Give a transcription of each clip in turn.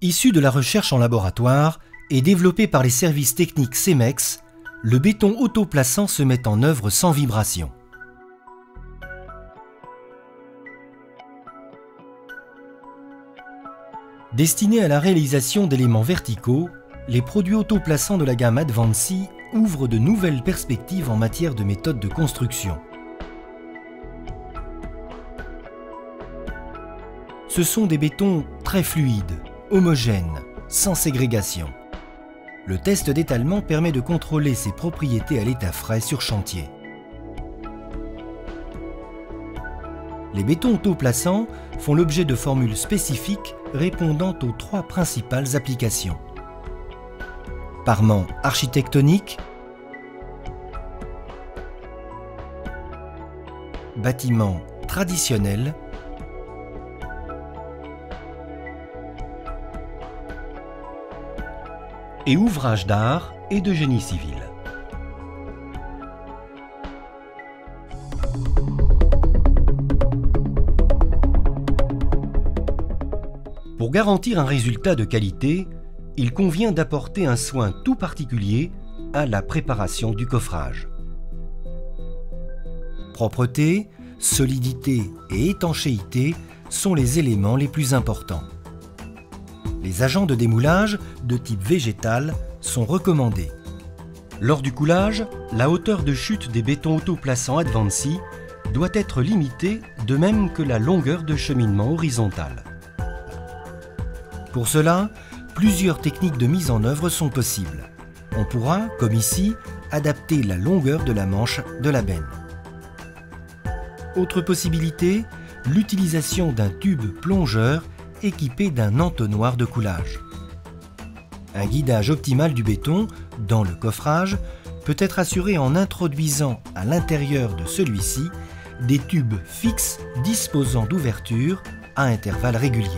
Issu de la recherche en laboratoire et développé par les services techniques CEMEX, le béton autoplaçant se met en œuvre sans vibration. Destinés à la réalisation d'éléments verticaux, les produits autoplaçants de la gamme Advancy ouvrent de nouvelles perspectives en matière de méthodes de construction. Ce sont des bétons très fluides, homogènes, sans ségrégation. Le test d'étalement permet de contrôler ses propriétés à l'état frais sur chantier. Les bétons autoplaçants font l'objet de formules spécifiques répondant aux trois principales applications. Parement architectonique, bâtiment traditionnel et ouvrages d'art et de génie civil. Pour garantir un résultat de qualité, il convient d'apporter un soin tout particulier à la préparation du coffrage. Propreté, solidité et étanchéité sont les éléments les plus importants. Les agents de démoulage de type végétal sont recommandés. Lors du coulage, la hauteur de chute des bétons autoplaçants Advancy doit être limitée, de même que la longueur de cheminement horizontale. Pour cela, plusieurs techniques de mise en œuvre sont possibles. On pourra, comme ici, adapter la longueur de la manche de la benne. Autre possibilité, l'utilisation d'un tube plongeur équipé d'un entonnoir de coulage. Un guidage optimal du béton dans le coffrage peut être assuré en introduisant à l'intérieur de celui-ci des tubes fixes disposant d'ouvertures à intervalles réguliers.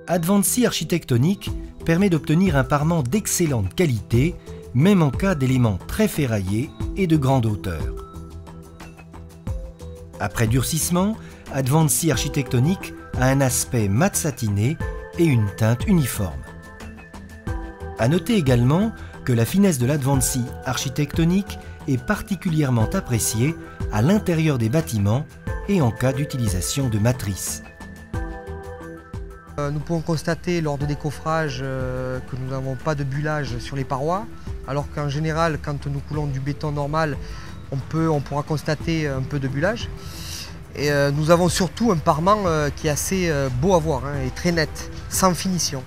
Advancy architectonique permet d'obtenir un parement d'excellente qualité, même en cas d'éléments très ferraillés et de grande hauteur. Après durcissement, Advancy architectonique a un aspect mat satiné et une teinte uniforme. À noter également que la finesse de l'Advancy architectonique est particulièrement appréciée à l'intérieur des bâtiments et en cas d'utilisation de matrices. Nous pouvons constater lors de décoffrage que nous n'avons pas de bullage sur les parois, alors qu'en général, quand nous coulons du béton normal, on pourra constater un peu de bullage. Et nous avons surtout un parement qui est assez beau à voir et très net, sans finition.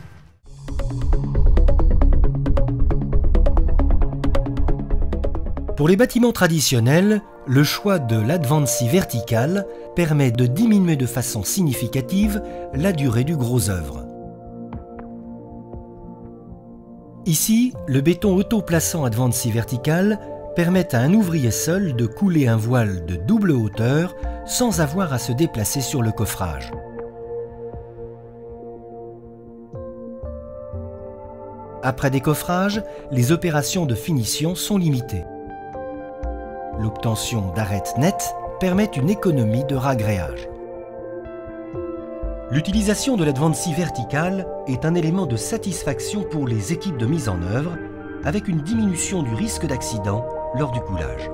Pour les bâtiments traditionnels, le choix de l'Advancy vertical permet de diminuer de façon significative la durée du gros œuvre. Ici, le béton autoplaçant Advancy vertical permet à un ouvrier seul de couler un voile de double hauteur sans avoir à se déplacer sur le coffrage. Après décoffrage, les opérations de finition sont limitées. L'obtention d'arêtes nettes permet une économie de ragréage. L'utilisation de l'Advancy vertical est un élément de satisfaction pour les équipes de mise en œuvre, avec une diminution du risque d'accident lors du coulage.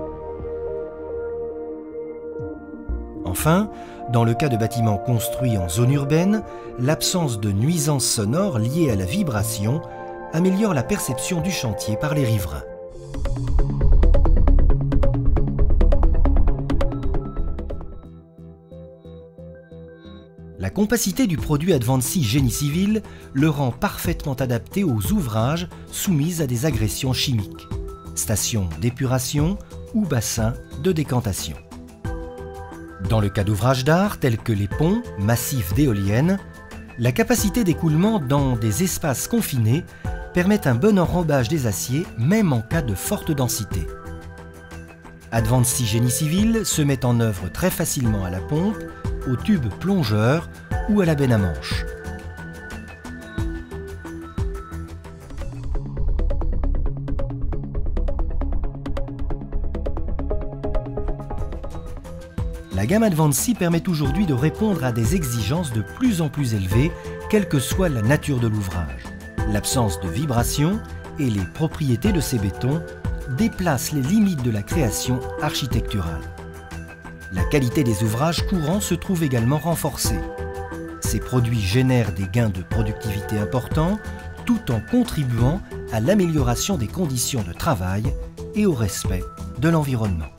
Enfin, dans le cas de bâtiments construits en zone urbaine, l'absence de nuisances sonores liées à la vibration améliore la perception du chantier par les riverains. La compacité du produit Advancy Génie Civil le rend parfaitement adapté aux ouvrages soumis à des agressions chimiques, stations d'épuration ou bassins de décantation. Dans le cas d'ouvrages d'art tels que les ponts, massifs d'éoliennes, la capacité d'écoulement dans des espaces confinés permet un bon enrobage des aciers même en cas de forte densité. Advancy Génie Civil se met en œuvre très facilement à la pompe, au tube plongeur ou à la benne à manche. La gamme Advansi permet aujourd'hui de répondre à des exigences de plus en plus élevées, quelle que soit la nature de l'ouvrage. L'absence de vibration et les propriétés de ces bétons déplacent les limites de la création architecturale. La qualité des ouvrages courants se trouve également renforcée. Ces produits génèrent des gains de productivité importants tout en contribuant à l'amélioration des conditions de travail et au respect de l'environnement.